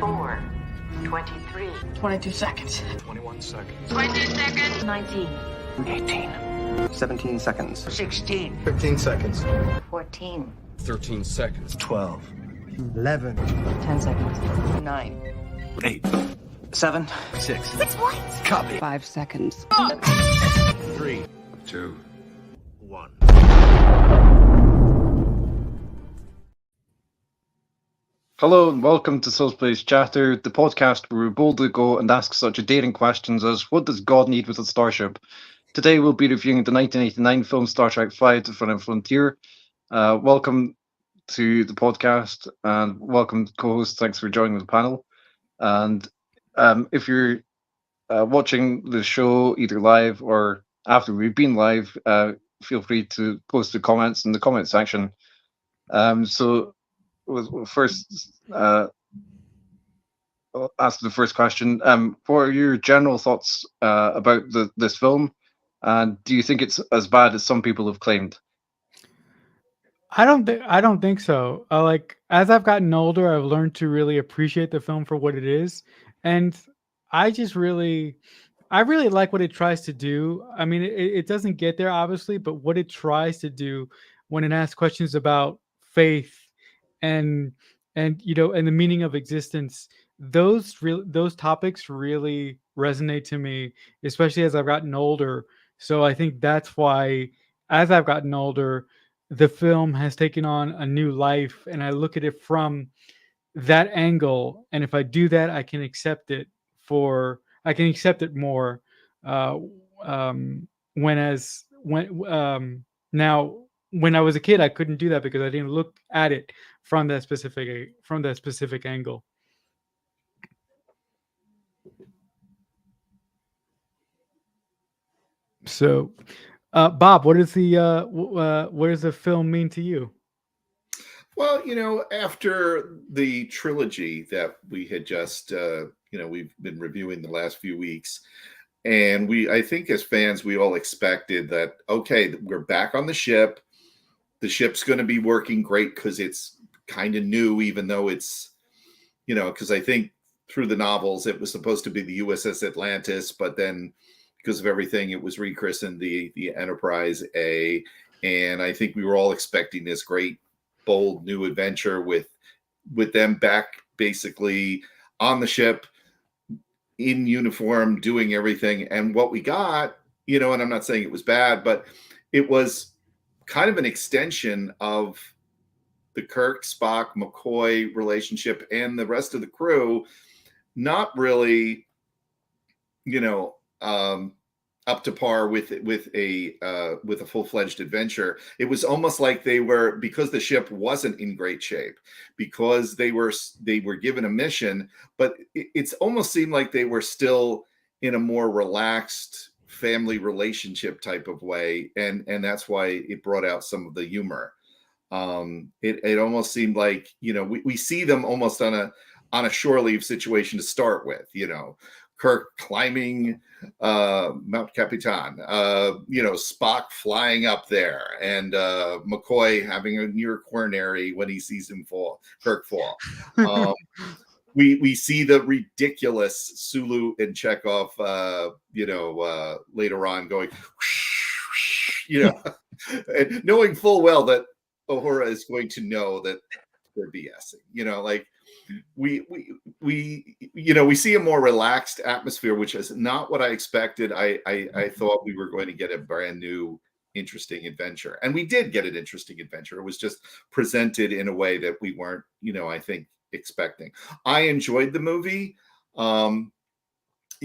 24, 23, 22 seconds. 21 seconds. 20 seconds, 19, 18. 17 seconds. 16, 15 seconds. 14, 13 seconds. 12. 11. 10 seconds, 9, 8. 7. 6. Copy. 5 seconds. 3, 2, 1. Hello and welcome to Soul's Place Chatter, the podcast where we boldly go and ask such daring questions as, what does God need with a starship? Today we'll be reviewing the 1989 film Star Trek V: The Final Frontier. Welcome to the podcast and welcome co-host. Thanks for joining the panel. And if you're watching the show either live or after we've been live, feel free to post the comments in the comment section. So we'll first ask the first question. What are your general thoughts about this film? And do you think it's as bad as some people have claimed? I don't think so. As I've gotten older, I've learned to really appreciate the film for what it is, and I really like what it tries to do. I mean, it doesn't get there obviously, but what it tries to do when it asks questions about faith and and the meaning of existence, those topics really resonate to me, especially as I've gotten older. So I think that's why, as I've gotten older, the film has taken on a new life, and I look at it from that angle. And if I do that, I can accept it more. Uh, Now, when I was a kid, I couldn't do that because I didn't look at it from that specific angle. So, Bob, what does the film mean to you? Well, after the trilogy that we had just, we've been reviewing the last few weeks, and I think as fans, we all expected that, okay, we're back on the ship. The ship's going to be working great because it's kind of new, even though it's, because I think through the novels, it was supposed to be the USS Atlantis, but then because of everything, it was rechristened the Enterprise A. And I think we were all expecting this great, bold new adventure with them back basically on the ship in uniform, doing everything. And what we got, and I'm not saying it was bad, but it was kind of an extension of the Kirk, Spock, McCoy relationship and the rest of the crew, not really, up to par with a full-fledged adventure. It was almost like they were, because the ship wasn't in great shape, because they were given a mission, but it's almost seemed like they were still in a more relaxed family relationship type of way, and that's why it brought out some of the humor. It almost seemed like, we see them almost on a shore leave situation to start with, Kirk climbing Mount Capitan, Spock flying up there, and McCoy having a near coronary when he sees Kirk fall. We see the ridiculous Sulu and Chekhov, later on going, and knowing full well that Uhura is going to know that they're BSing, we see a more relaxed atmosphere, which is not what I expected. I thought we were going to get a brand new, interesting adventure, and we did get an interesting adventure. It was just presented in a way that we weren't, I think, expecting. I enjoyed the movie. I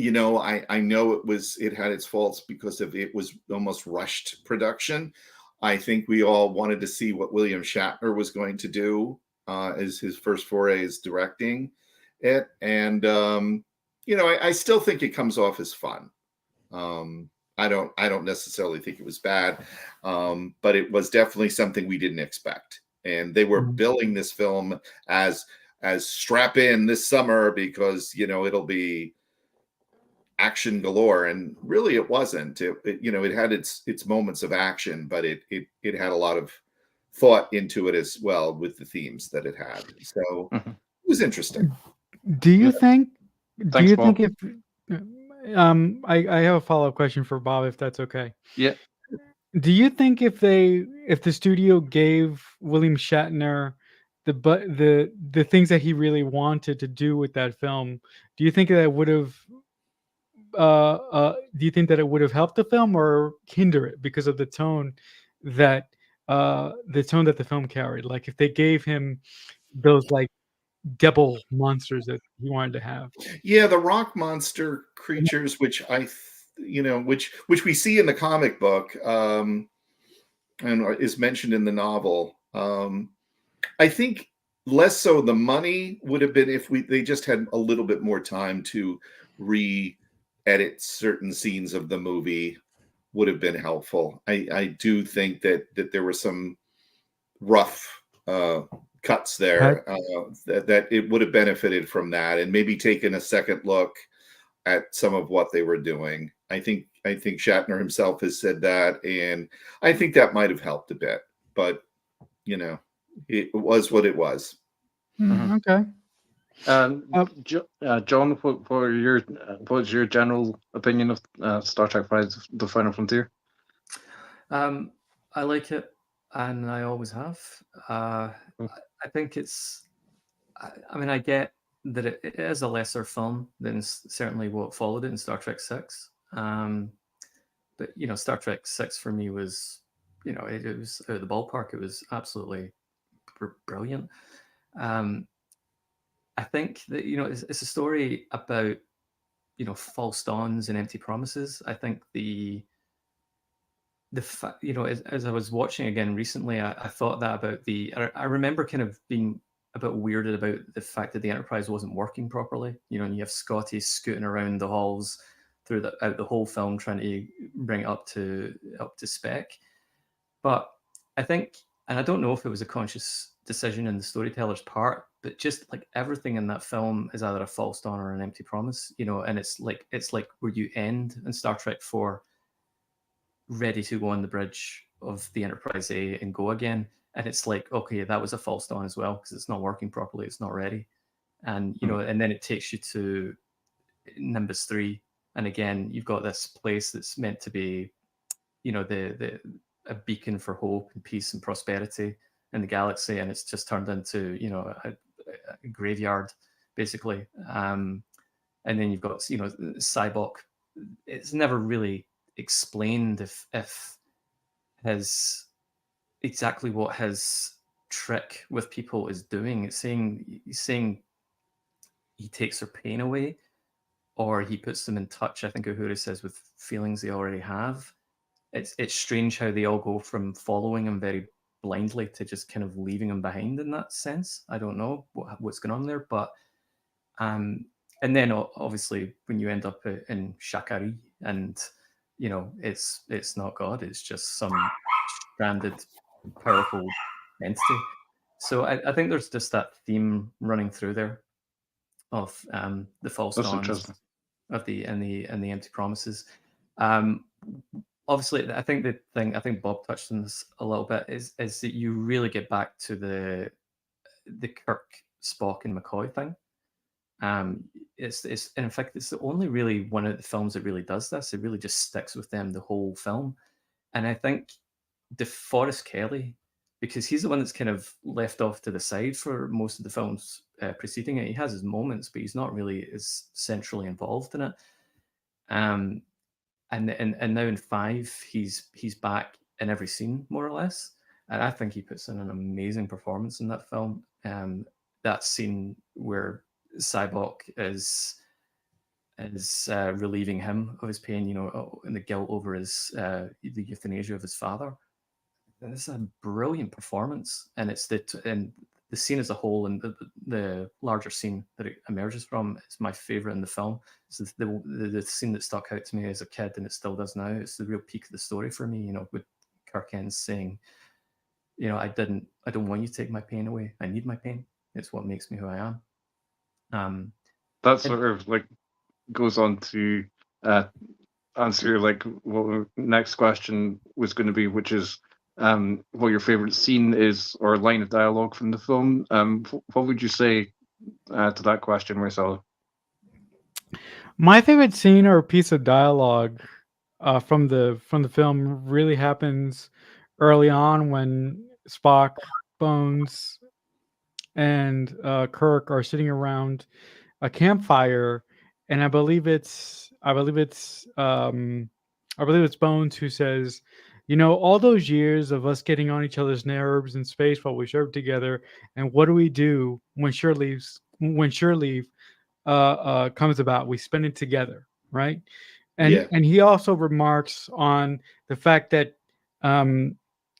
know it had its faults because it was almost rushed production. I think we all wanted to see what William Shatner was going to do as his first foray is directing it. And, I still think it comes off as fun. I don't necessarily think it was bad, but it was definitely something we didn't expect. And they were billing this film as strap in this summer because, it'll be action galore, and really it wasn't. It had its moments of action, but it had a lot of thought into it as well with the themes that it had. So it was interesting. Do you think? Do Thanks, you Bob. think if? I have a follow up question for Bob, if that's okay. Yeah. Do you think if the studio gave William Shatner the things that he really wanted to do with that film, do you think that would have do you think that it would have helped the film or hinder it because of that the tone that the film carried? Like if they gave him those like devil monsters that he wanted to have. Yeah, the rock monster creatures, which which we see in the comic book, and is mentioned in the novel. I think less so the money would have been if they just had a little bit more time to re-edit certain scenes of the movie would have been helpful. I do think that there were some rough cuts there that it would have benefited from that, and maybe taken a second look at some of what they were doing. I think Shatner himself has said that, and I think that might have helped a bit. But it was what it was. Okay. John, what was your general opinion of Star Trek V: The Final Frontier? I like it, and I always have. I think it's. I mean, I get that it is a lesser film than certainly what followed it in Star Trek Six. But Star Trek Six for me was, it was out of the ballpark. It was absolutely brilliant. I think that it's a story about false dawns and empty promises. I think as I was watching again recently, I thought that about I remember kind of being a bit weirded about the fact that the Enterprise wasn't working properly. And you have Scotty scooting around the halls throughout the whole film trying to bring it up to spec. But I think, and I don't know if it was a conscious decision in the storyteller's part, but just like everything in that film is either a false dawn or an empty promise, and it's like where you end in Star Trek 4 ready to go on the bridge of the Enterprise A and go again. And it's like, okay, that was a false dawn as well, because it's not working properly, it's not ready. And and then it takes you to Nimbus 3. And again, you've got this place that's meant to be, a beacon for hope and peace and prosperity in the galaxy, and it's just turned into, a graveyard, basically. And then you've got, Sybok. It's never really explained if exactly what his trick with people is doing. He's saying he takes their pain away, or he puts them in touch, I think Uhura says, with feelings they already have. It's strange how they all go from following him very blindly to just kind of leaving him behind in that sense. I don't know what's going on there, but and then obviously when you end up in Shakari, and it's not God, it's just some stranded powerful entity. So I think there's just that theme running through there of the false dawns of the empty promises. Obviously, I think Bob touched on this a little bit, is that you really get back to the Kirk, Spock, and McCoy thing. It's in fact it's the only really one of the films that really does this. It really just sticks with them the whole film, and I think DeForest Kelley, because he's the one that's kind of left off to the side for most of the films preceding it. He has his moments, but he's not really as centrally involved in it. And now in 5, he's back in every scene more or less, and I think he puts in an amazing performance in that film. That scene where Sybok is relieving him of his pain, and the guilt over the euthanasia of his father. It's a brilliant performance, and it's the scene as a whole, and the larger scene that it emerges from is my favorite in the film. It's the scene that stuck out to me as a kid, and it still does now. It's the real peak of the story for me, with Kirk Hines saying, I don't want you to take my pain away. I need my pain. It's what makes me who I am. That sort of like goes on to answer like what the next question was going to be, which is what your favorite scene is or line of dialogue from the film. What would you say to that question, Marcelo? My favorite scene or piece of dialogue from the film really happens early on when Spock, Bones, and Kirk are sitting around a campfire, and I believe it's Bones who says, you know, all those years of us getting on each other's nerves in space while we served together, and what do we do when shore leave comes about? We spend it together, right? Yeah. And he also remarks on the fact that um,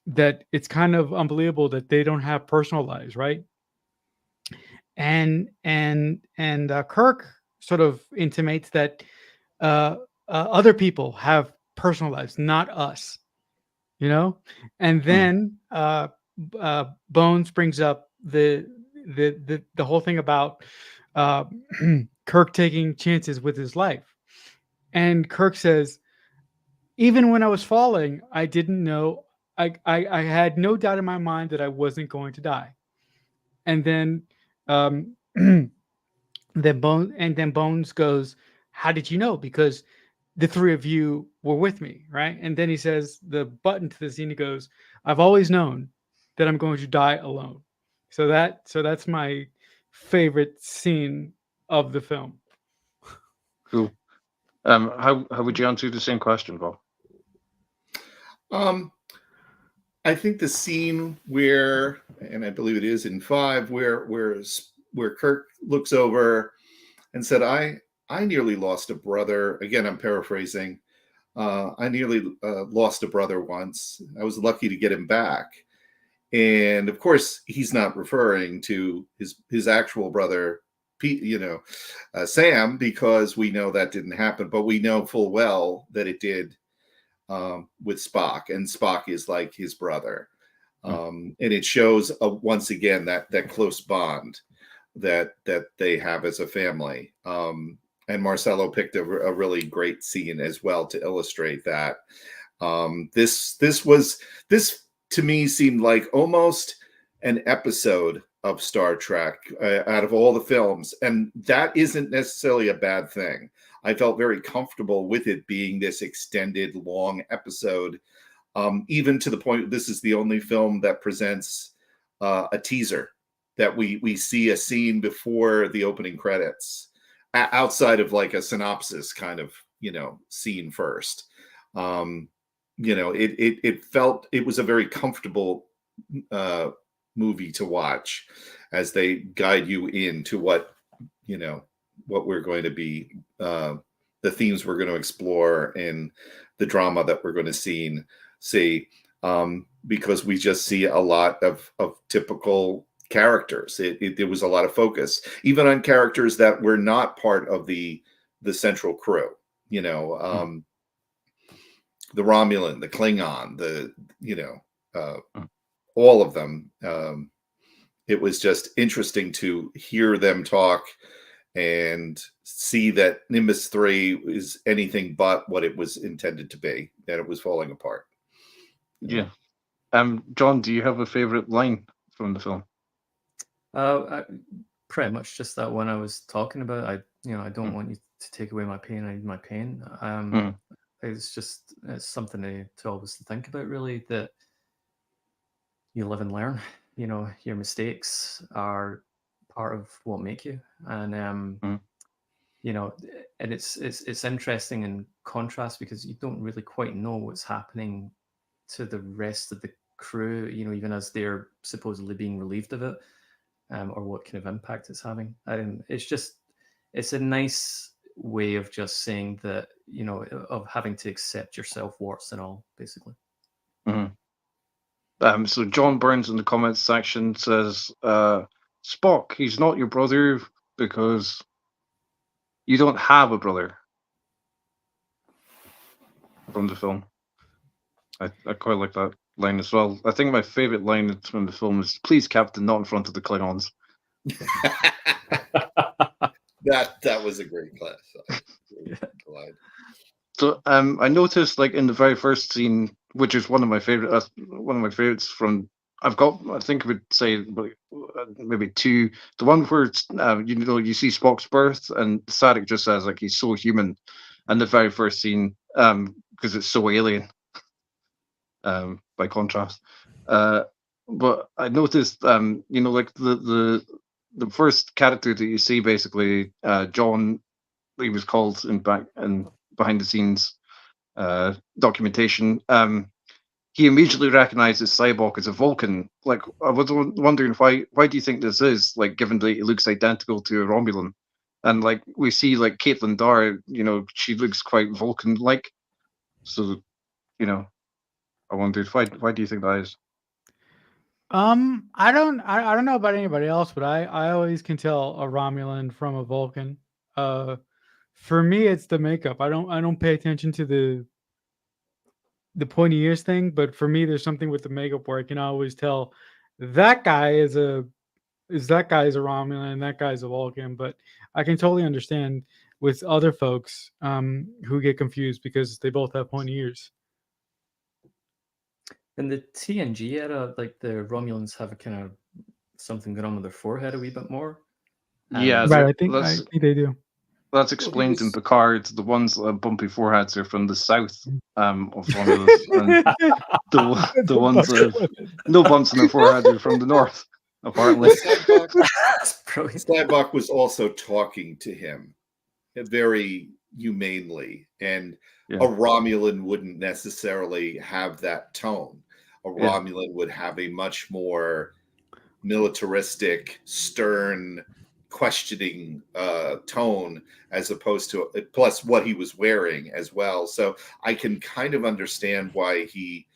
that it's kind of unbelievable that they don't have personal lives, right? And Kirk sort of intimates that other people have personal lives, not us, you know. And then Bones brings up the whole thing about uh, Kirk taking chances with his life, and Kirk says, even when I was falling, I didn't know. I had no doubt in my mind that I wasn't going to die. And then um, then Bones goes, "How did you know?" Because the three of you were with me, right? And then he says the button to the scene. He goes, "I've always known that I'm going to die alone." So that's my favorite scene of the film. Cool. How would you answer the same question, Bob? I think the scene where, and I believe it is in 5, where Kirk looks over and said, I nearly lost a brother. Again, I'm paraphrasing. I nearly lost a brother once. I was lucky to get him back. And of course, he's not referring to his actual brother, Pete, Sam, because we know that didn't happen. But we know full well that it did with Spock, and Spock is like his brother. And it shows once again that close bond that they have as a family. And Marcelo picked a really great scene as well to illustrate that. This to me seemed like almost an episode of Star Trek out of all the films, and that isn't necessarily a bad thing. I felt very comfortable with it being this extended, long episode, even to the point this is the only film that presents a teaser, that we see a scene before the opening credits, outside of like a synopsis kind of scene first. It felt it was a very comfortable movie to watch as they guide you into what we're going to be, the themes we're going to explore, and the drama that we're going to see, because we just see a lot of typical characters. There was a lot of focus, even on characters that were not part of the central crew. The Romulan, the Klingon, all of them. It was just interesting to hear them talk and see that Nimbus 3 is anything but what it was intended to be, that it was falling apart. Yeah. John, do you have a favorite line from the film? Pretty much just that one I was talking about. I don't want you to take away my pain. I need my pain. It's something to always think about, really, that you live and learn. Your mistakes are part of what make you, and and it's interesting in contrast, because you don't really quite know what's happening to the rest of the crew, even as they're supposedly being relieved of it, or what kind of impact it's having. It's a nice way of just saying that, of having to accept yourself, warts and all, basically. So John Burns in the comments section says, Spock, he's not your brother because you don't have a brother, from the film. I quite like that line as well. I think my favorite line from the film is, "Please, Captain, not in front of the Klingons." That was a great class. So I noticed, like, in the very first scene, which is one of my favorites from I've got, I think I would say maybe two. The one where it's, you see Spock's birth, and Sarek just says like he's so human, and the very first scene, because it's so alien, by contrast. But I noticed, like the first character that you see, basically, John, he was called in back and behind the scenes documentation. He immediately recognizes Sybok as a Vulcan. Like, I was wondering why do you think this is? Like, given that he looks identical to a Romulan, and like we see like Caitlin Dar, she looks quite Vulcan-like. So, I wondered why do you think that is? I don't know about anybody else, but I always can tell a Romulan from a Vulcan. For me, it's the makeup. I don't pay attention to the pointy ears thing, but for me, there's something with the makeup where I can always tell that guy is a Romulan and that guy's a Vulcan. But I can totally understand with other folks who get confused because they both have pointy ears. In the TNG era, like the Romulans have a kind of something going on with their forehead a wee bit more. Yeah, Right, I think they do. That's explained in Picard. The ones that have bumpy foreheads are from the south of Romulus, and the ones that have no bumps in their forehead are from the north, apparently. Sybok was also talking to him very humanely, and a Romulan wouldn't necessarily have that tone. A Romulan would have a much more militaristic, stern, questioning tone, as opposed to, plus what he was wearing as well. So I can kind of understand why he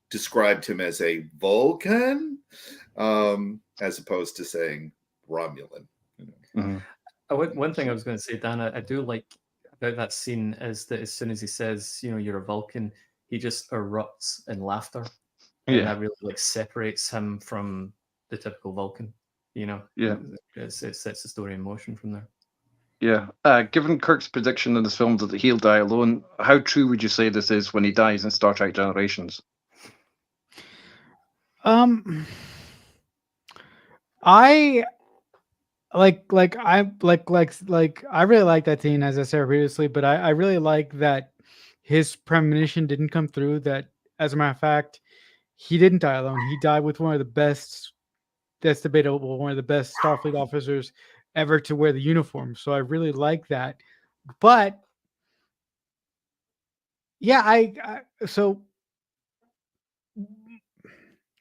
described him as a Vulcan, as opposed to saying Romulan. One thing I was going to say, Dan, I do like about that scene is that as soon as he says, you're a Vulcan, he just erupts in laughter. And that really like separates him from the typical Vulcan. It sets the story in motion from there. Yeah. Given Kirk's prediction in this film that he'll die alone, how true would you say this is when he dies in Star Trek Generations? I I really like that scene, as I said previously, but I really like that his premonition didn't come through. That, as a matter of fact, he didn't die alone. He died with one of the best. That's debatable. One of the best Starfleet officers ever to wear the uniform. So I really like that. But yeah, I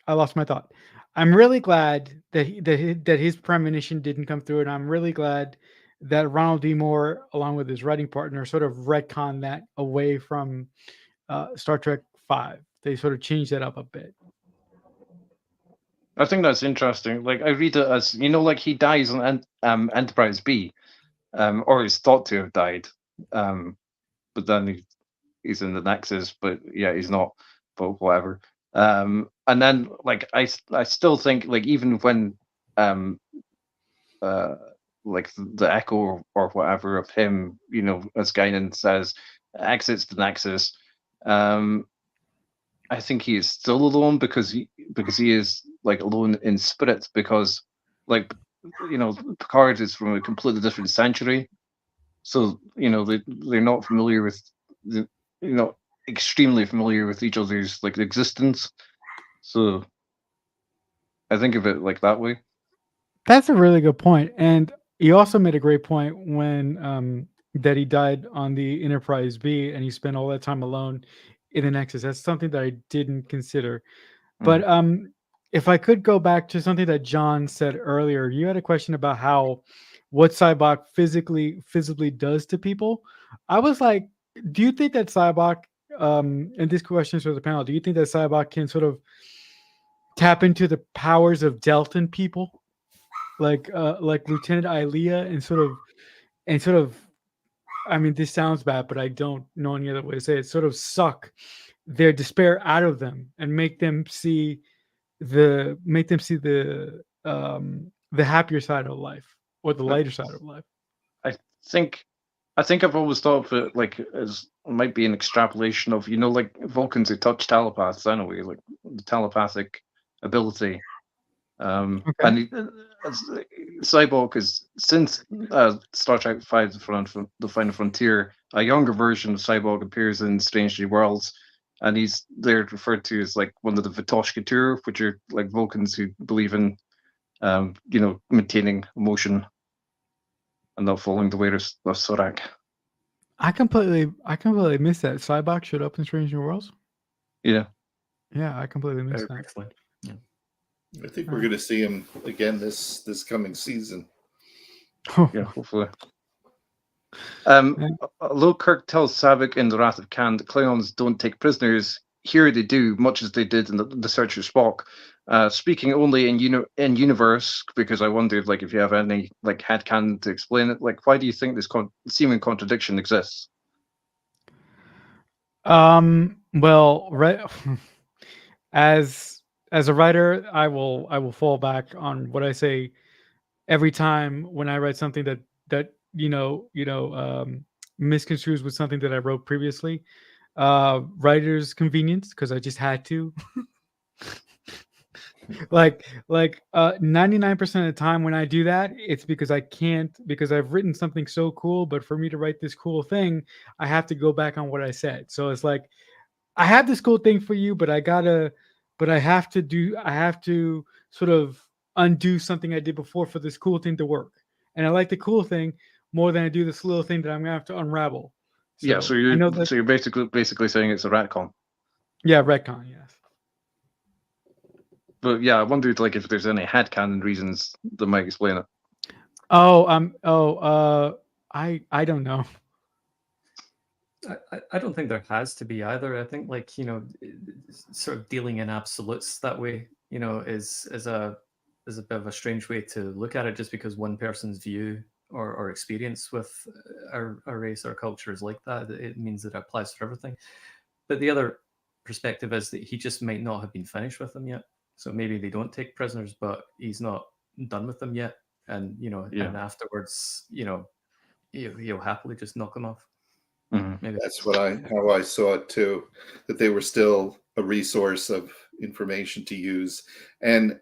lost my thought. I'm really glad that his premonition didn't come through, and I'm really glad that Ronald D. Moore, along with his writing partner, sort of retconned that away from Star Trek V. They sort of changed that up a bit. I think that's interesting. Like, I read it as, like he dies on Enterprise B, or is thought to have died, but then he's in the Nexus, but yeah, he's not. But whatever. And then, like, I still think, like, even when like the echo or whatever of him, as Guinan says, exits the Nexus, I think he is still alone because he is like alone in spirit, because like Picard is from a completely different century, so they're not familiar with extremely familiar with each other's like existence. So I think of it like that way. That's a really good point, and he also made a great point when that he died on the Enterprise B, and he spent all that time alone in the Nexus. That's something that I didn't consider. But if I could go back to something that John said earlier, you had a question about what Sybok physically does to people. I was like, do you think that Sybok, and this question is for the panel, do you think that Sybok can sort of tap into the powers of Deltan people, like Lieutenant Ilea, and sort of, I mean, this sounds bad, but I don't know any other way to say it, sort of suck their despair out of them and make them see the happier side of life, or the lighter side of life. I think I think I've always thought of it like as it might be an extrapolation of like Vulcans who touch telepaths anyway, like the telepathic ability. Okay. And Sybok is since Star Trek V: The Final Frontier, a younger version of Sybok appears in Strange New Worlds, and they're referred to as like one of the Vitoshkatur, which are like Vulcans who believe in maintaining emotion and not following the way of Sorak. I completely missed that. Sybok showed up in Strange New Worlds. Yeah. Yeah, I completely missed Very that. briefly. Yeah. I think we're going to see him again this coming season. Yeah, hopefully. Although Kirk tells Sybok in The Wrath of Khan that Klingons don't take prisoners, here they do, much as they did in the Search for Spock. Speaking only in universe, because I wondered like if you have any like headcanon to explain it. Like, why do you think this seeming contradiction exists? Well, right. As a writer, I will fall back on what I say every time when I write something that misconstrues with something that I wrote previously. Writer's convenience, because I just had to. like 99% of the time when I do that, it's because I can't, because I've written something so cool, but for me to write this cool thing, I have to go back on what I said. So it's like, I have this cool thing for you, but I have to sort of undo something I did before for this cool thing to work. And I like the cool thing more than I do this little thing that I'm gonna have to unravel. So you're basically saying it's a retcon. Yeah, retcon, yes. But yeah, I wondered like if there's any headcanon reasons that might explain it. I don't know. I don't think there has to be either. I think like sort of dealing in absolutes that way, is a bit of a strange way to look at it, just because one person's view or experience with a race or culture is like that. It means that it applies for everything. But the other perspective is that he just might not have been finished with them yet. So maybe they don't take prisoners, but he's not done with them yet. And and afterwards, he'll happily just knock them off. Mm-hmm. Maybe that's how I saw it too, that they were still a resource of information to use and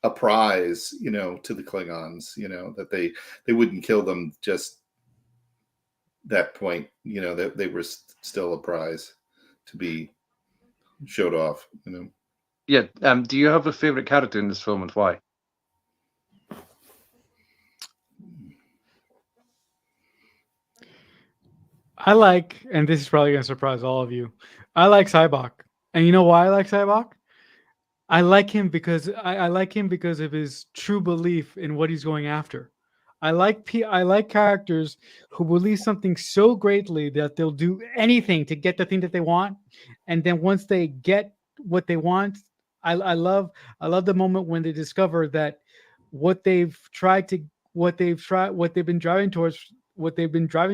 a prize, to the Klingons, that they wouldn't kill them just that point, that they were still a prize to be showed off, Yeah. Do you have a favorite character in this film and why? I like, and this is probably going to surprise all of you, I like Sybok. And you know why I like Sybok? I like him because I like him because of his true belief in what he's going after. I like characters who believe something so greatly that they'll do anything to get the thing that they want, and then once they get what they want, I love the moment when they discover that what they've been driving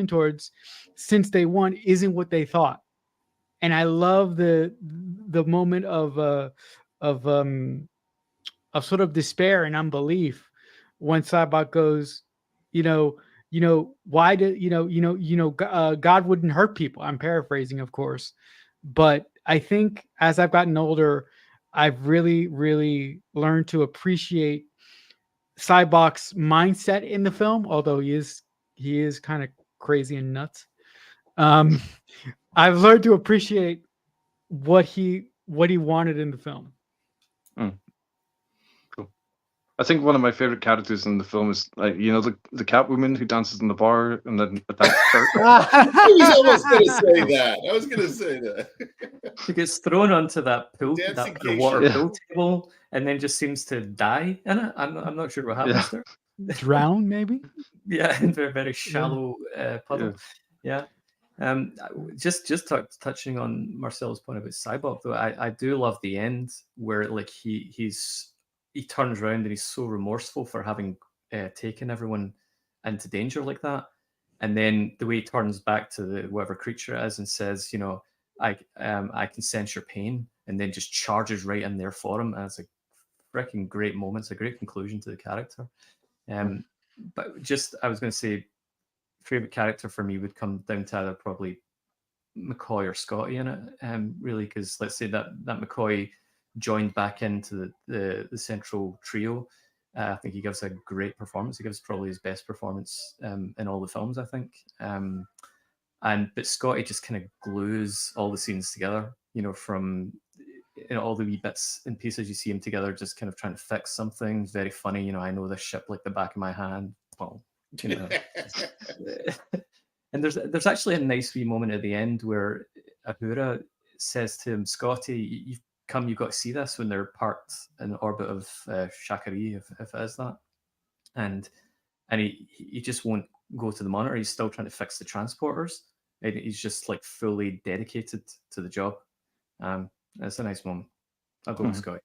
towards since day one isn't what they thought. And I love the moment of sort of despair and unbelief when Sybok goes, why did God wouldn't hurt people. I'm paraphrasing, of course, but I think as I've gotten older, I've really, really learned to appreciate Sybok's mindset in the film, although he is kind of crazy and nuts. I've learned to appreciate what he wanted in the film. Cool. I think one of my favorite characters in the film is like the Catwoman who dances in the bar and then attacks Kirk. I was almost going to say that. I was going to say that. She gets thrown onto that the water pool table and then just seems to die in it. I'm not sure what happens there. Drown, maybe? Yeah, in very, very shallow puddle. Yeah. Just touching on Marcel's point about Sybok, though, I do love the end where like he turns around and he's so remorseful for having taken everyone into danger like that, and then the way he turns back to the whatever creature it is and says, I can sense your pain, and then just charges right in there for him. And it's a freaking great moment. It's a great conclusion to the character. But just I was going to say, favorite character for me would come down to either probably McCoy or Scotty in it, really, because let's say that McCoy joined back into the central trio. I think he gives a great performance. He gives probably his best performance in all the films, I think. But Scotty just kind of glues all the scenes together, from all the wee bits and pieces you see him together, just kind of trying to fix something. It's very funny. I know this ship like the back of my hand. Well, and there's actually a nice wee moment at the end where Uhura says to him, Scotty, you've got to see this, when they're parked in the orbit of Shakari, if it is that. And he just won't go to the monitor. He's still trying to fix the transporters. And he's just like fully dedicated to the job. It's a nice moment. I'll go with Scotty.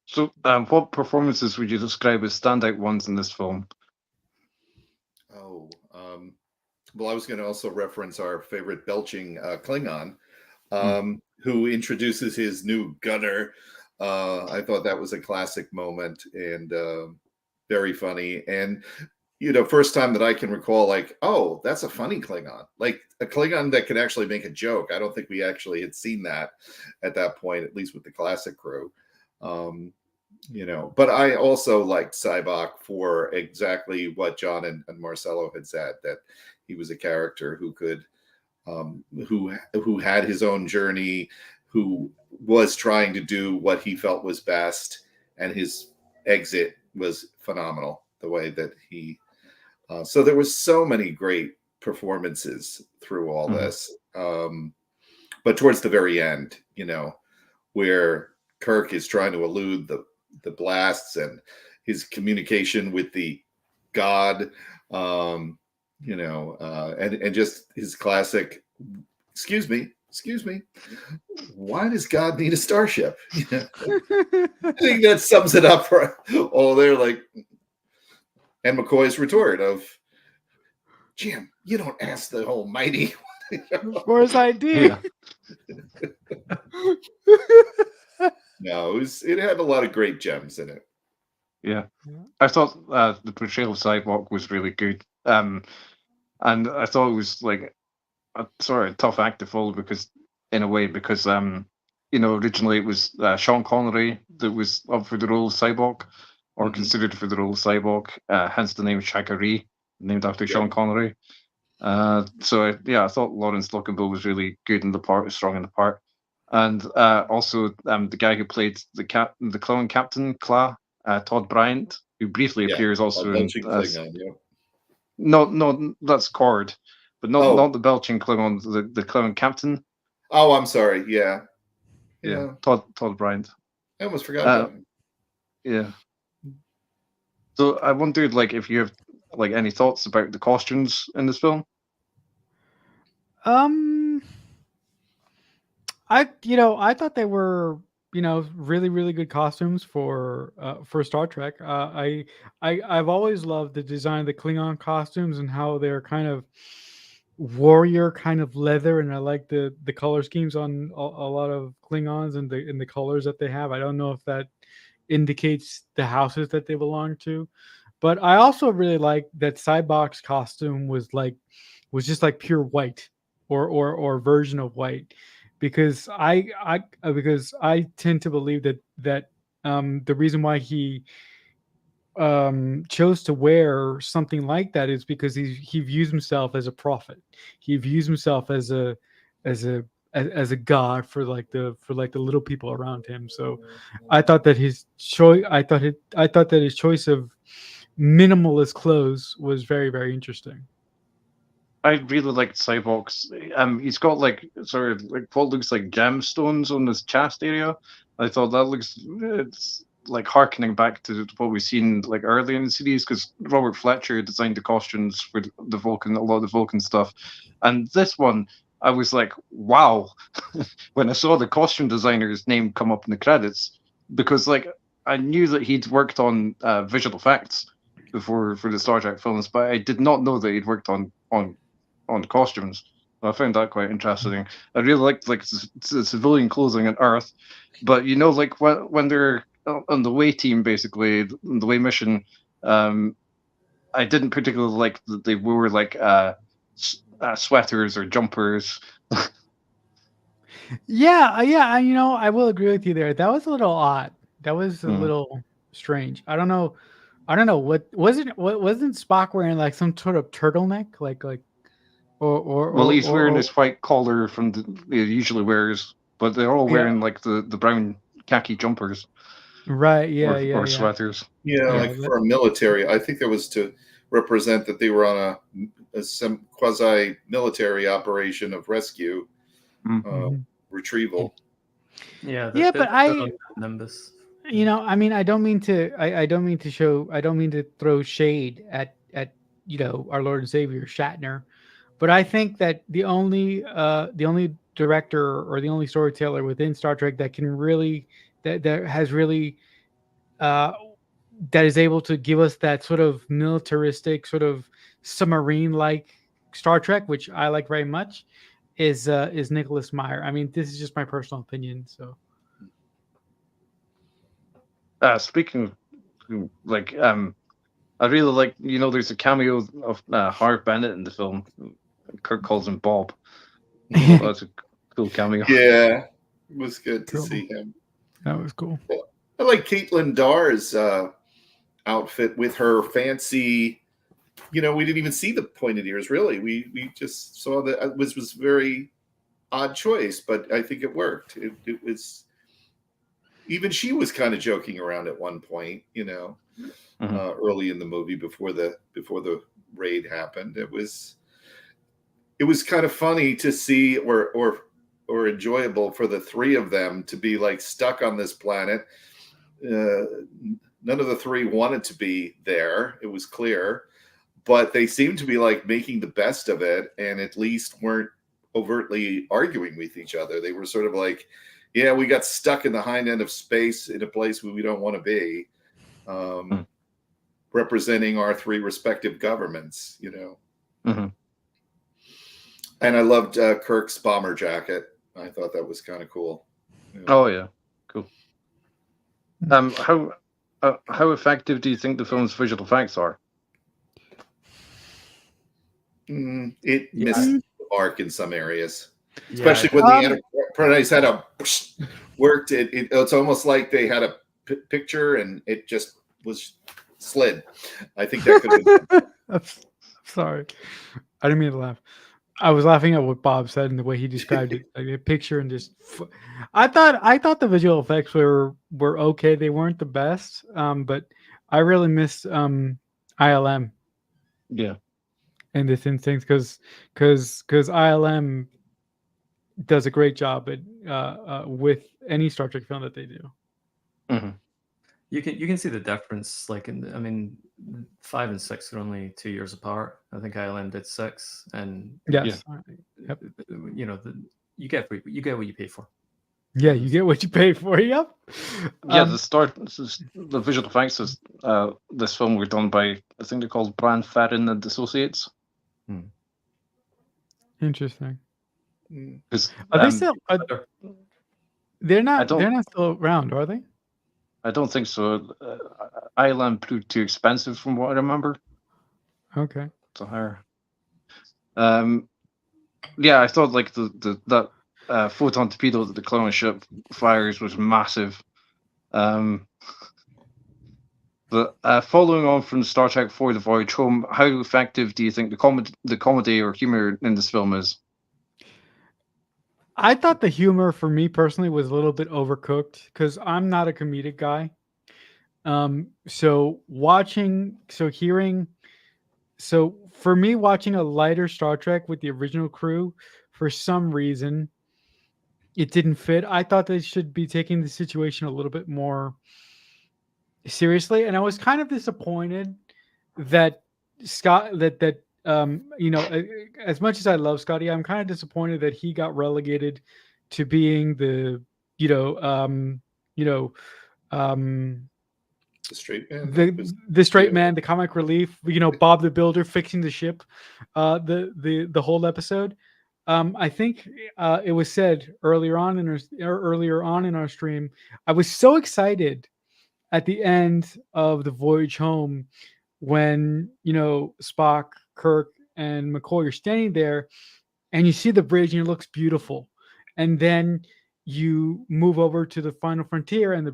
So, what performances would you describe as standout ones in this film? Well, I was going to also reference our favorite belching Klingon, who introduces his new gunner. I thought that was a classic moment and very funny. And, first time that I can recall, like, oh, that's a funny Klingon, like a Klingon that can actually make a joke. I don't think we actually had seen that at that point, at least with the classic crew. But I also liked Sybok for exactly what John and Marcelo had said, that he was a character who could, who had his own journey, who was trying to do what he felt was best, and his exit was phenomenal. The way that he, so there was so many great performances through all this, but towards the very end, where Kirk is trying to elude the blasts and his communication with the god, and just his classic, excuse me, why does God need a starship? I think that sums it up for all there. Like, and McCoy's retort of, Jim, you don't ask the Almighty. Of course I did. No, it had a lot of great gems in it. Yeah. I thought the portrayal of Sybok was really good. And I thought it was like a sort of tough act to follow because originally it was Sean Connery that was up for the role of Sybok, or considered for the role of Sybok, hence the name Shakari, named after Sean Connery. I thought Lawrence Luckenbill was really good in the part, was strong in the part. And also the guy who played the Klingon captain, Kla, Todd Bryant, who briefly appears also in... No, that's Cord, but not the belching Klingon, the Klingon captain. Oh, I'm sorry. Yeah. Todd Bryant. I almost forgot about him. Yeah. So I wondered, like, if you have like any thoughts about the costumes in this film. I thought they were really, really good costumes for Star Trek. I've always loved the design of the Klingon costumes and how they're kind of warrior kind of leather, and I like the color schemes on a lot of Klingons and the colors that they have. I don't know if that indicates the houses that they belong to, but I also really like that Sybok's costume was just like pure white or version of white. Because I tend to believe that the reason why he chose to wear something like that is because he views himself as a prophet. He views himself as a god for the little people around him. So I thought that his choice of minimalist clothes was very, very interesting. I really liked Sybok's. He's got like sort of like what looks like gemstones on his chest area. I thought it's like harkening back to what we've seen like early in the series, because Robert Fletcher designed the costumes for the Vulcan, a lot of the Vulcan stuff. And this one, I was like, wow, when I saw the costume designer's name come up in the credits, because like I knew that he'd worked on visual effects before for the Star Trek films, but I did not know that he'd worked on costumes. I found that quite interesting. I really liked like the civilian clothing on Earth, but like when they're on the way team, basically on the way mission, I didn't particularly like that they wore like sweaters or jumpers. Yeah. You know, I will agree with you there. That was a little odd. That was a Mm. little strange. I don't know. What wasn't. What wasn't Spock wearing like some sort of turtleneck, like Well, he's wearing or his white collar from the he usually wears, but they're all yeah. wearing like the brown khaki jumpers Right. Yeah. Yeah. or Yeah. sweaters. Yeah, Yeah. like for a military, I think that was to represent that they were on some quasi military operation of rescue, Mhm. retrieval. Yeah, Yeah, but they're on Nimbus. you know, I mean, I don't mean to. I don't mean to show. I don't mean to throw shade at you know, our Lord and Savior Shatner, but I think that the only director or the only storyteller within Star Trek that can really that has really uh that is able to give us that sort of militaristic, sort of submarine like Star Trek, which I like very much, is Nicholas Meyer. I mean, this is just my personal opinion. So Speaking of, like, I really like, you know, there's a cameo of Harv Bennett in the film. Kirk calls him Bob. I thought that was a cool cameo. Yeah, it was good to Cool. see him. that was cool. I like Caitlin Darr's outfit with her fancy. You know, we didn't even see the pointed ears. Really, we just saw that it was very odd choice, but I think it worked. It was even she was kind of joking around at one point. You know, early in the movie before the raid happened. It was kind of funny to see or enjoyable for the three of them to be like stuck on this planet. None of the three wanted to be there. It was clear, but they seemed to be like making the best of it, and at least weren't overtly arguing with each other. They were sort of like, yeah, we got stuck in the hind end of space in a place where we don't want to be, representing our three respective governments, you know. Mm-hmm. And I loved Kirk's bomber jacket. I thought that was kind of cool. Yeah. Oh yeah, cool. How effective do you think the film's visual effects are? It missed the mark in some areas, especially when the Enterprise had worked. It's almost like they had a picture and it just was slid. I think that could have been. I'm sorry, I didn't mean to laugh. I was laughing at what Bob said and the way he described it, like a picture and just. I thought the visual effects were okay. They weren't the best, but I really missed ILM. Yeah. In this instance, because ILM does a great job at with any Star Trek film that they do. Mm-hmm. You can see the difference. Like I mean, 5 and 6 are only 2 years apart. I think ILM did 6, and yes, yep. You know, you get what you pay for. Yeah, you get what you pay for. Yep. Yeah, the visual effects of this film were done by, I think they're called Brand Farren and Associates. Interesting. Are they still? They're not. They're not still around, are they? I don't think so. ILM proved too expensive, from what I remember. Okay. To hire. Yeah, I thought like that photon torpedo that the Klingon ship fires was massive. But following on from Star Trek IV: The Voyage Home, how effective do you think the comedy or humor in this film is? I thought the humor for me personally was a little bit overcooked because I'm not a comedic guy. So for me, watching a lighter Star Trek with the original crew, for some reason, it didn't fit. I thought they should be taking the situation a little bit more seriously, and I was kind of disappointed that you know, as much as I love Scotty, I'm kind of disappointed that he got relegated to being the The straight man, the straight man, the comic relief, you know, Bob the Builder fixing the ship, the whole episode. I think it was said earlier on in our stream. I was so excited at the end of The Voyage Home when Spock, Kirk, and McCoy are standing there, and you see the bridge and it looks beautiful, and then you move over to the final frontier and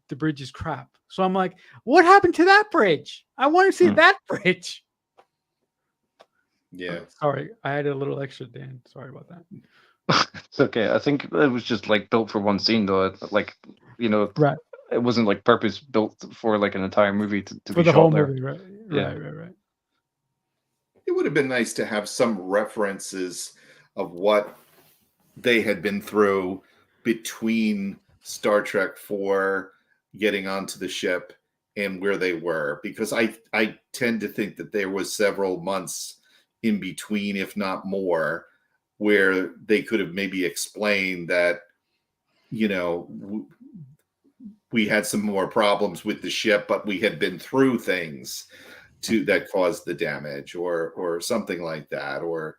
the bridge is crap. So I'm like, what happened to that bridge? I want to see that bridge. Yeah. Sorry, I had a little extra, Dan. Sorry about that. It's okay. I think it was just like built for one scene, though. Like, Right. it wasn't like purpose built for like an entire movie to For be the shot whole there. movie, right? Yeah. Right. It would have been nice to have some references of what they had been through between Star Trek 4 getting onto the ship and where they were, because I tend to think that there was several months in between, if not more, where they could have maybe explained that, we had some more problems with the ship, but we had been through things that caused the damage, or something like that, or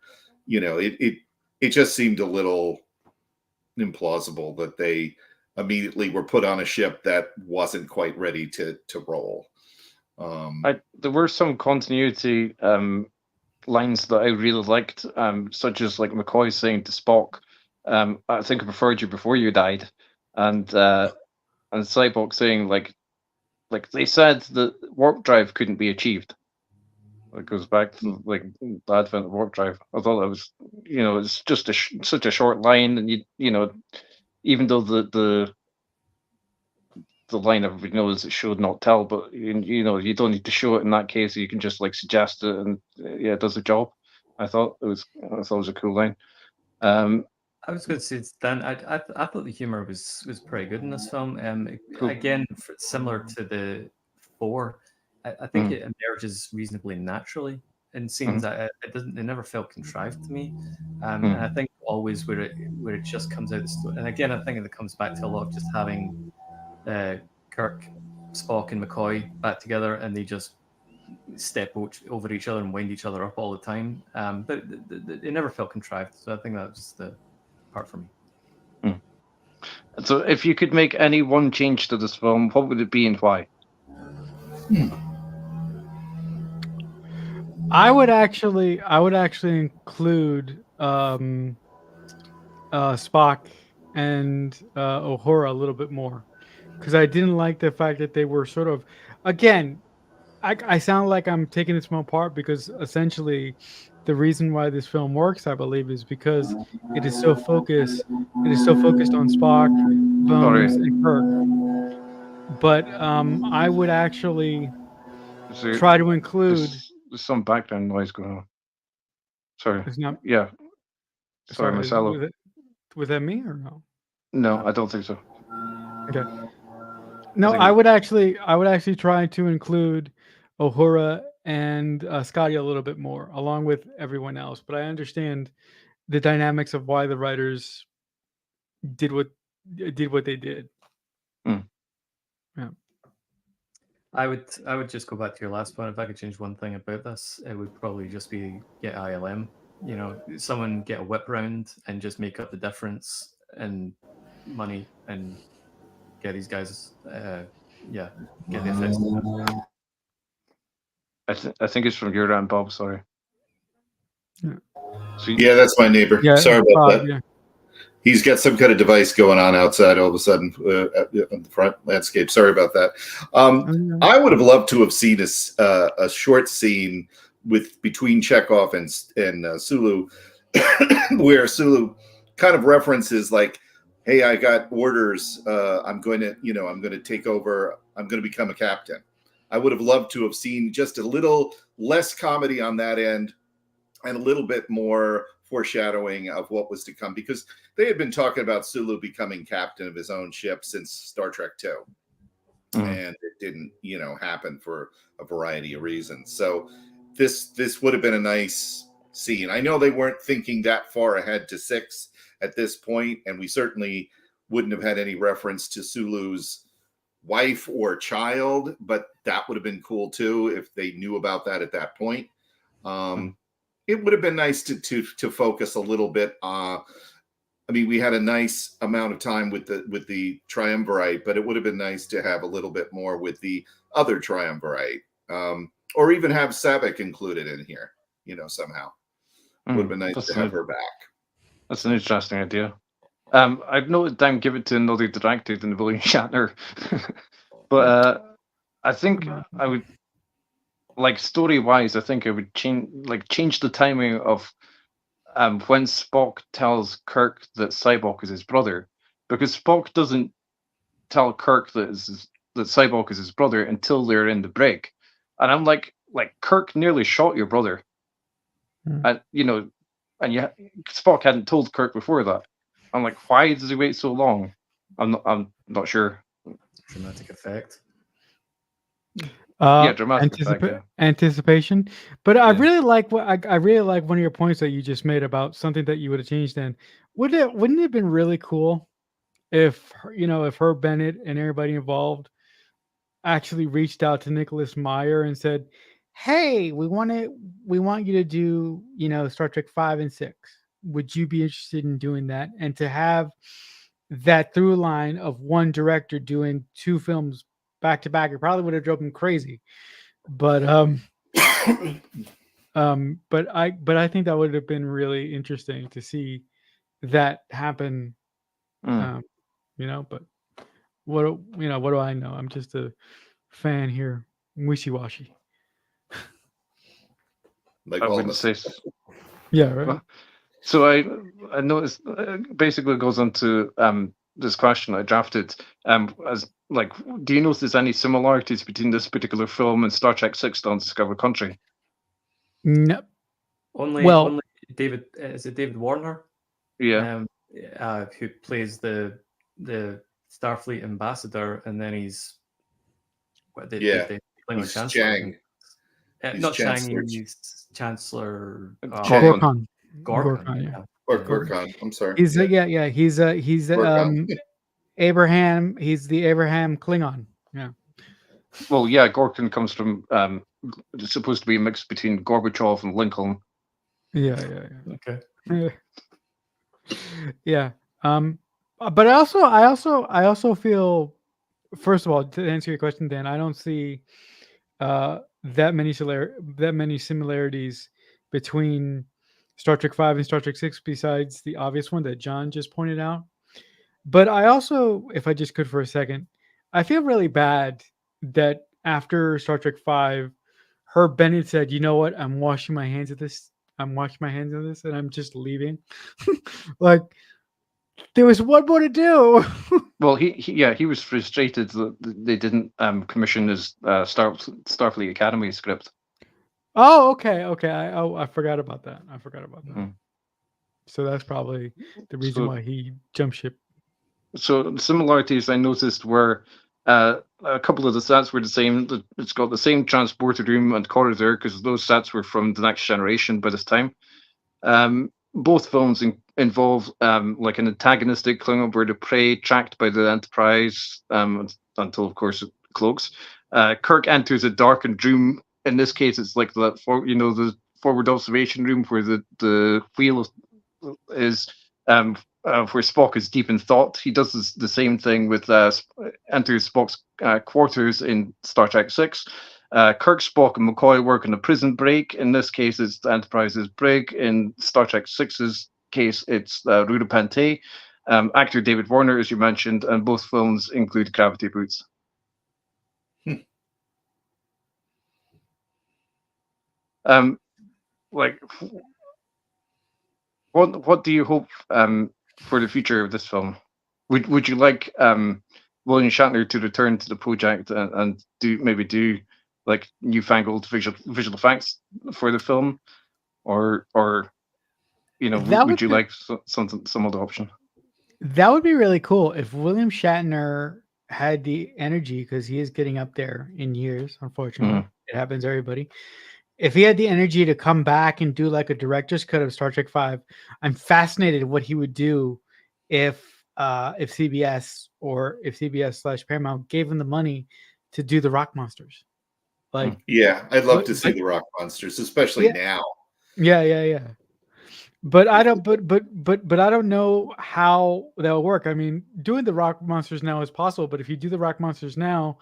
it just seemed a little implausible that they immediately were put on a ship that wasn't quite ready to roll. There were some continuity lines that I really liked, such as like McCoy saying to Spock, "I think I preferred you before you died," and Sybok saying like they said that warp drive couldn't be achieved. It goes back to like the advent of warp drive. I thought that was, it's just such a short line, and even though the line everybody knows it should not tell, but you don't need to show it in that case. You can just like suggest it, and it does the job. I thought it was a cool line. I was going to say, Dan, I thought the humor was pretty good in this film. Cool. Again, similar to the 4, I think it emerges reasonably naturally in scenes. It never felt contrived to me, and I think always where it just comes out of the story. And again, I think it comes back to a lot of just having Kirk, Spock, and McCoy back together, and they just step over each other and wind each other up all the time. But it never felt contrived, so I think that was the part for me. So, if you could make any one change to this film, what would it be and why? I would actually include Spock and Uhura a little bit more, because I didn't like the fact that they were sort of, again, I sound like I'm taking this film apart, because essentially the reason why this film works, I believe, is because it is so focused on Spock, Bones, and Kirk. But I would actually try to include. There's some background noise going on. Sorry. It's not. Yeah. Sorry, Marcelo. Was that me or no? No, I don't think so. Okay. No, I would actually try to include Uhura and Scotty a little bit more, along with everyone else. But I understand the dynamics of why the writers did what they did. Yeah. I would just go back to your last point. If I could change one thing about this, it would probably just be get ILM. Someone get a whip round and just make up the difference in money and get these guys, get the effects. I think it's from your end, Bob. Sorry. Yeah. So Yeah, that's my neighbor. Yeah, sorry about Bob, that. yeah. He's got some kind of device going on outside all of a sudden on the front landscape. Sorry about that. I would have loved to have seen a short scene between Chekhov and Sulu, where Sulu kind of references like, "Hey, I got orders. I'm going to take over. I'm going to become a captain." I would have loved to have seen just a little less comedy on that end and a little bit more foreshadowing of what was to come, because they had been talking about Sulu becoming captain of his own ship since Star Trek 2. And it didn't, happen for a variety of reasons. So this would have been a nice scene. I know they weren't thinking that far ahead to 6 at this point, and we certainly wouldn't have had any reference to Sulu's wife or child, but that would have been cool too if they knew about that at that point. It would have been nice to focus a little bit. We had a nice amount of time with the triumvirate, but it would have been nice to have a little bit more with the other triumvirate. or even have Sybok included in here, somehow. Would have been nice to have her back. That's an interesting idea. I've noted down give it to another director than William Shatner, but I think I would, like, story-wise, I think I would change the timing of when Spock tells Kirk that Sybok is his brother, because Spock doesn't tell Kirk that Sybok is his brother until they're in the brig, and I'm like Kirk nearly shot your brother, and Spock hadn't told Kirk before that. I'm like, why does he wait so long? I'm not sure. Dramatic effect. Dramatic effect, yeah. Anticipation. But I really like I really like one of your points that you just made about something that you would have changed. Then wouldn't it have been really cool if Herb Bennett and everybody involved actually reached out to Nicholas Meyer and said, "Hey, we want you to do Star Trek 5 and 6. Would you be interested in doing that?" And to have that through line of one director doing two films back to back, it probably would have drove him crazy. But but I think that would have been really interesting to see that happen. But what do I know? I'm just a fan here, wishy-washy. Like I all wouldn't of say us. so. Yeah, right. Well, so I noticed basically goes on to this question I drafted. As like, do you notice there's any similarities between this particular film and Star Trek 6: Dawn to Discover Country? No. Only David, is it David Warner? Yeah. Who plays the Starfleet ambassador, and then he's the Klingon He's chancellor. Chang. Not Chancellor. Chang, he's Chancellor Gorkon. Gorkon, yeah. Or Gorkon. I'm sorry. He's he's Gorkon. Abraham. He's the Abraham Klingon. Yeah. Well, yeah, Gorkon comes from it's supposed to be a mix between Gorbachev and Lincoln. Yeah. Okay. Yeah. But I also feel, first of all, to answer your question, Dan, I don't see that many similarities between Star Trek 5 and Star Trek 6 besides the obvious one that John just pointed out. But I also, if I just could for a second, I feel really bad that after Star Trek 5, Herb Bennett said, "You know what? I'm washing my hands of this. I'm washing my hands of this, and I'm just leaving." Like, there was one more to do. Well, he was frustrated that they didn't commission his Starfleet Academy script. Oh, okay. I forgot about that. Mm-hmm. So that's probably the reason why he jumped ship. So the similarities I noticed were a couple of the sets were the same. It's got the same transporter room and corridor because those sets were from The Next Generation by this time. Both films involve like an antagonistic Klingon bird of prey tracked by the Enterprise until, of course, it cloaks. Kirk enters a darkened room. In this case, it's like the forward observation room where the wheel is. Where Spock is deep in thought. He does the same thing with enters Spock's quarters in Star Trek 6. Kirk, Spock, and McCoy work on a prison break. In this case, it's the Enterprise's brig. In Star Trek 6's case, it's Rue Pente. Actor David Warner, as you mentioned, and both films include gravity boots. What do you hope for the future of this film? Would you like William Shatner to return to the project and do like newfangled visual effects for the film, or would you like some other option? That would be really cool if William Shatner had the energy, because he is getting up there in years. Unfortunately, It happens to everybody. If he had the energy to come back and do like a director's cut of Star Trek 5, I'm fascinated what he would do if CBS / Paramount gave him the money to do the Rock Monsters. Like, yeah, I'd love to see the Rock Monsters, especially now. Yeah. But I don't. But I don't know how that'll work. I mean, doing the Rock Monsters now is possible, but if you do the Rock Monsters now,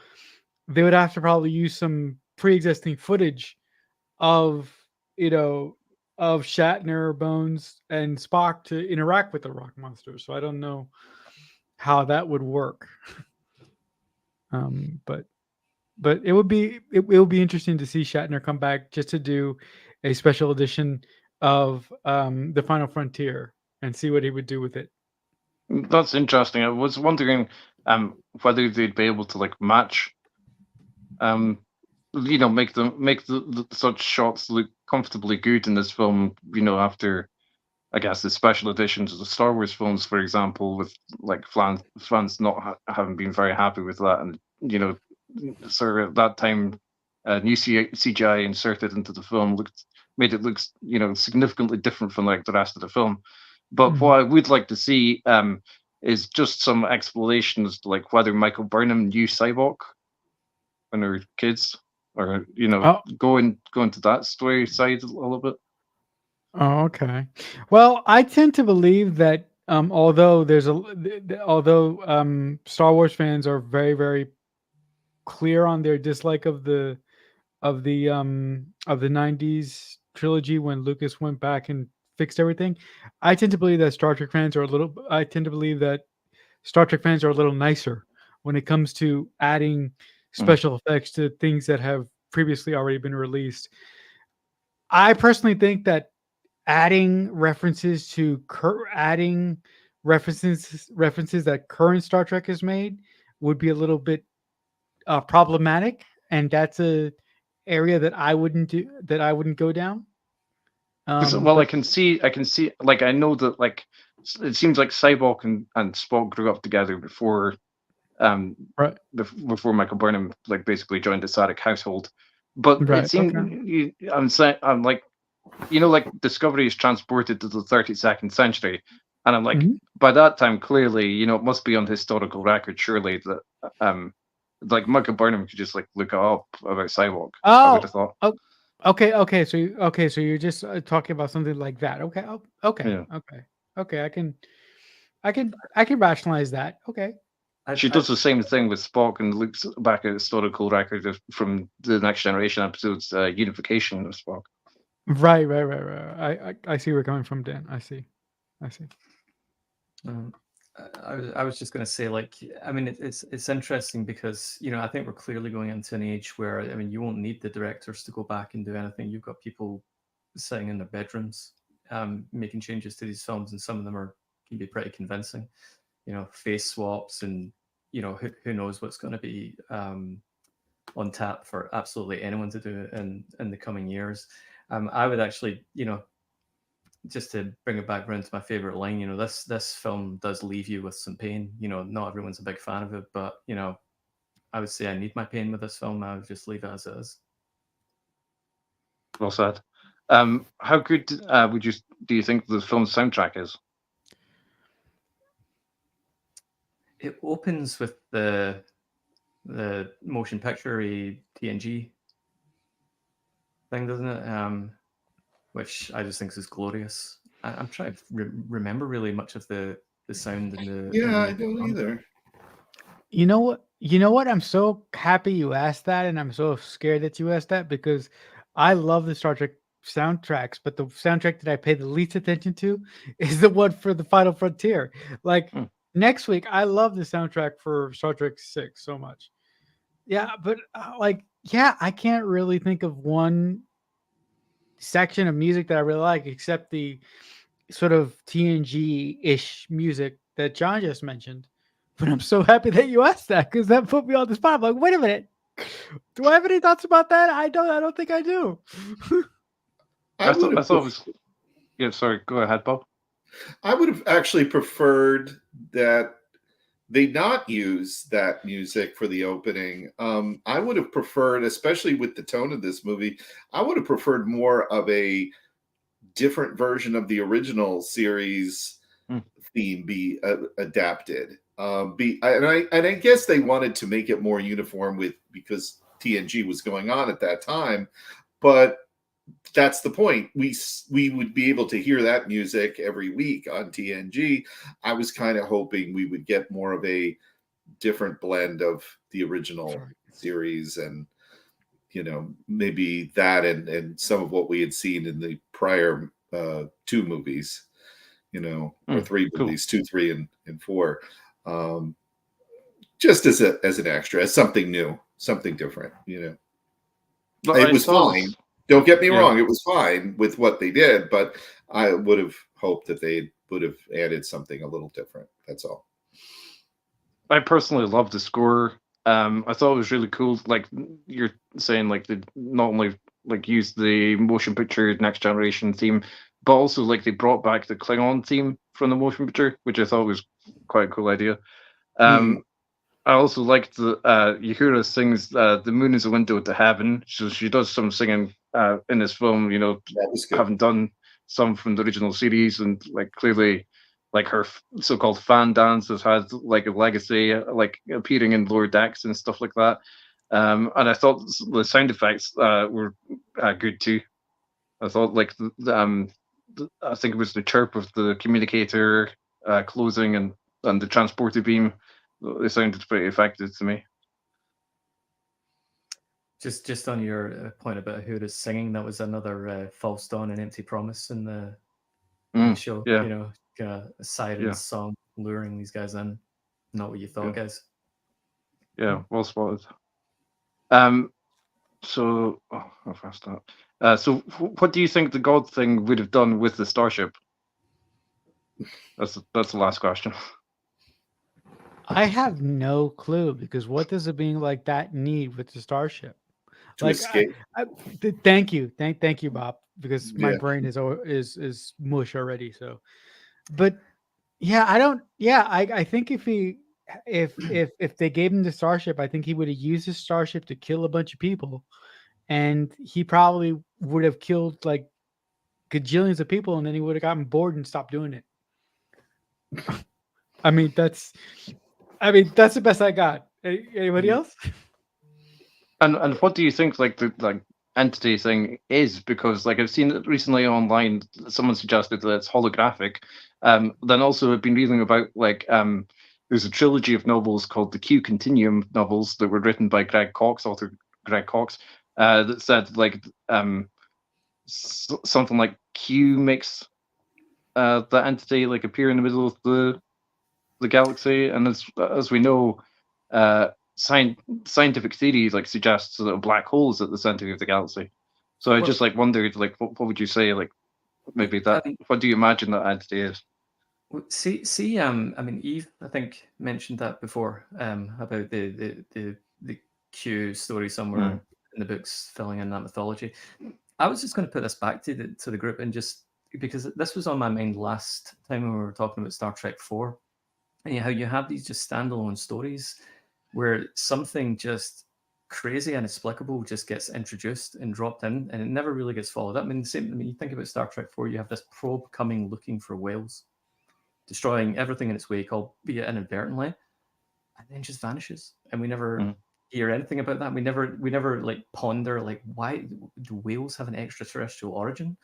they would have to probably use some pre-existing footage of of Shatner, Bones, and Spock to interact with the rock monster. So I don't know how that would work. But it would be it would be interesting to see Shatner come back just to do a special edition of the Final Frontier and see what he would do with it. That's interesting. I was wondering whether they'd be able to like match, make the such shots look comfortably good in this film. After I guess the special editions of the Star Wars films, for example, with like fans not having been very happy with that, and sort of at that time, new CGI inserted into the film made it look significantly different from like the rest of the film. But what I would like to see is just some explanations to like whether Michael Burnham knew Sybok when they were kids, or go into that story side a little bit. Oh, okay. Well, I tend to believe that although Star Wars fans are very, very clear on their dislike of the 90s trilogy when Lucas went back and fixed everything, I tend to believe that Star Trek fans are a little nicer when it comes to adding special effects to things that have previously already been released. I personally think that adding references that current Star Trek has made would be a little bit problematic, and that's a area that I wouldn't go down. I can see, like, I know that, like, it seems like Sybok and Spock grew up together before, right, before Michael Burnham, like, basically joined the Sybok household. But right, it seemed, I'm like, like Discovery is transported to the 32nd century, and I'm like, by that time, clearly, it must be on historical record, surely, that like Michael Burnham could just like look it up about Sybok. I would have thought. Oh, okay. So you're just talking about something like that. Okay, okay. I can rationalize that. Okay. She does the same thing with Spock and looks back at historical record from the Next Generation episodes, unification of Spock. Right. I see where you're coming from, Dan. I see. I was just going to say, like, I mean, it's interesting because I think we're clearly going into an age where, I mean, you won't need the directors to go back and do anything. You've got people sitting in their bedrooms making changes to these films, and some of them can be pretty convincing. Face swaps, and who knows what's going to be on tap for absolutely anyone to do in the coming years. I would actually, just to bring it back around to my favorite line, this film does leave you with some pain. Not everyone's a big fan of it, but I would say I need my pain with this film. I would just leave it as it is. Well said. How good do you think the film's soundtrack is? It opens with the motion picture TNG thing, doesn't it? Which I just think is glorious. I'm trying to remember really much of the sound and the. Yeah, I don't either. You know what? I'm so happy you asked that, and I'm so scared that you asked that, because I love the Star Trek soundtracks, but the soundtrack that I pay the least attention to is the one for the Final Frontier. Like next week, I love the soundtrack for Star Trek 6 so much. Yeah, but I can't really think of one section of music that I really like, except the sort of TNG-ish music that John just mentioned. But I'm so happy that you asked that, because that put me on the spot. I'm like, wait a minute, do I have any thoughts about that? I don't think I do. I thought it was. Yeah, sorry. Go ahead, Bob. I would have actually preferred that they not use that music for the opening. I would have preferred, especially with the tone of this movie, I would have preferred more of a different version of the original series theme be adapted. I guess they wanted to make it more uniform because TNG was going on at that time, but that's the point. We would be able to hear that music every week on TNG. I was kind of hoping we would get more of a different blend of the original series and maybe that and some of what we had seen in the prior 2 movies, or 3 cool. movies, 2, 3, and 4, just as an extra, as something new, something different. But It I was thought- fine. Don't get me Yeah. wrong; it was fine with what they did, but I would have hoped that they would have added something a little different. That's all. I personally love the score. I thought it was really cool. Like you're saying, like they not only like used the motion picture Next Generation theme, but also like they brought back the Klingon theme from the motion picture, which I thought was quite a cool idea. I also liked the Uhura sings "The Moon is a Window to Heaven." So she does some singing in this film. That was good. Having done some from the original series, and like clearly, like her so-called fan dance has had like a legacy, like appearing in Lower Decks and stuff like that. And I thought the sound effects were good too. I thought like I think it was the chirp of the communicator closing and the transporter beam. They sounded pretty effective to me. Just on your point about who is singing, that was another false dawn and empty promise in the show. Yeah. A siren song luring these guys in. Not what you thought, guys. Yeah, well spotted. So I'll fast that. So what do you think the God thing would have done with the starship? That's the last question. I have no clue, because what does it being like that need with the starship? To escape. Thank you, thank you, Bob, because my Yeah. brain is mush already. So, but yeah, I think if they gave him the starship, I think he would have used the starship to kill a bunch of people, and he probably would have killed like gajillions of people, and then he would have gotten bored and stopped doing it. I mean, that's the best I got. Anybody else? And what do you think like the entity thing is? Because like I've seen it recently online, someone suggested that it's holographic. Then also I've been reading about like there's a trilogy of novels called the Q Continuum novels that were written by author Greg Cox, that said like something like Q makes the entity like appear in the middle of the galaxy, and as we know, scientific theory like suggests that a black hole is at the center of the galaxy. So I just like wondered, like, what would you say, like, maybe that? What do you imagine that entity is? See, I mean, Eve, I think mentioned that before, about the Q story somewhere in the books, filling in that mythology. I was just going to put this back to the group, and just because this was on my mind last time when we were talking about Star Trek 4, and how you have these just standalone stories where something just crazy and inexplicable just gets introduced and dropped in, and it never really gets followed up. I mean, you think about Star Trek 4, you have this probe coming looking for whales, destroying everything in its wake, albeit inadvertently, and then just vanishes, and we never hear anything about that. We never like ponder like, why do whales have an extraterrestrial origin?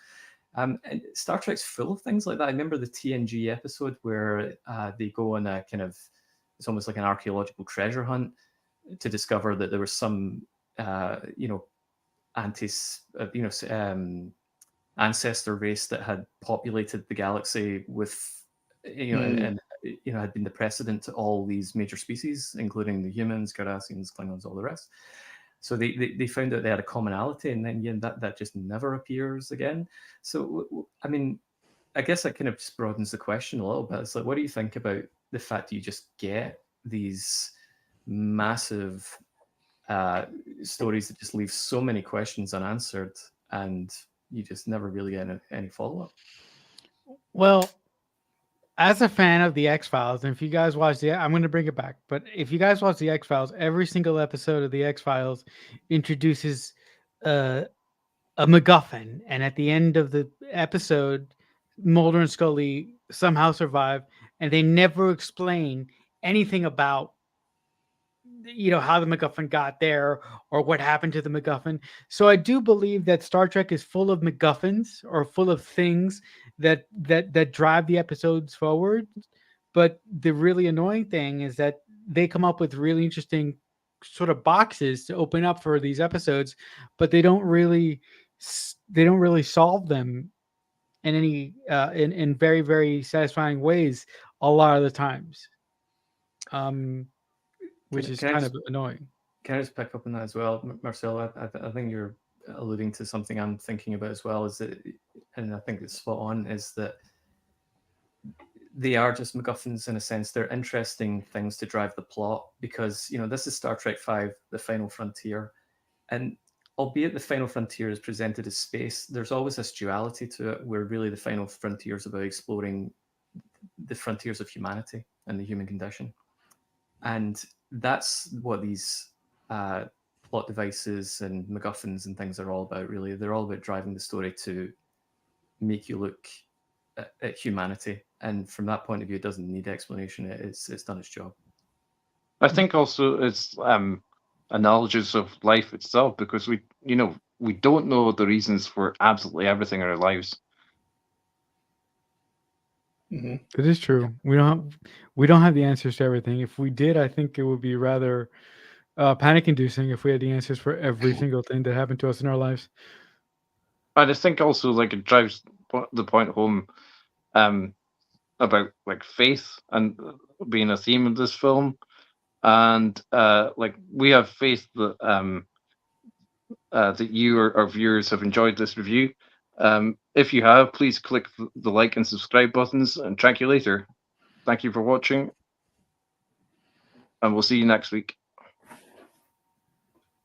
And Star Trek's full of things like that. I remember the TNG episode where they go on a kind of, it's almost like an archaeological treasure hunt to discover that there was some ancestor race that had populated the galaxy with and had been the precedent to all these major species, including the humans, Cardassians, Klingons, all the rest. So they found out they had a commonality, and then that just never appears again. So I mean, I guess that kind of just broadens the question a little bit. It's like, what do you think about the fact that you just get these massive stories that just leave so many questions unanswered, and you just never really get any follow-up? Well, as a fan of the X-Files, and if you guys watch I'm going to bring it back, but if you guys watch the X-Files, every single episode of the X-Files introduces a MacGuffin, and at the end of the episode, Mulder and Scully somehow survive, and they never explain anything about how the MacGuffin got there or what happened to the MacGuffin. So I do believe that Star Trek is full of MacGuffins, or full of things that drive the episodes forward. But the really annoying thing is that they come up with really interesting sort of boxes to open up for these episodes, but they don't really solve them in any in very, very satisfying ways a lot of the times, which is kind of annoying. Can I just pick up on that as well, Marcel? I think you're alluding to something I'm thinking about as well. Is that, and I think it's spot on, is that they are just MacGuffins in a sense. They're interesting things to drive the plot because this is Star Trek V, the Final Frontier, and albeit the Final Frontier is presented as space, there's always this duality to it, where really the Final Frontier is about exploring the frontiers of humanity and the human condition, and that's what these plot devices and MacGuffins and things are all about. Really, they're all about driving the story to make you look at humanity, and from that point of view, it doesn't need explanation. It's done its job. I think also it's analogies of life itself, because we don't know the reasons for absolutely everything in our lives. It is true. We don't have the answers to everything. If we did, I think it would be rather panic-inducing if we had the answers for every single thing that happened to us in our lives. And I think also it drives the point home about faith and being a theme of this film, and we have faith that that you, our viewers, have enjoyed this review. If you have, please click the like and subscribe buttons, and track you later. Thank you for watching, and we'll see you next week.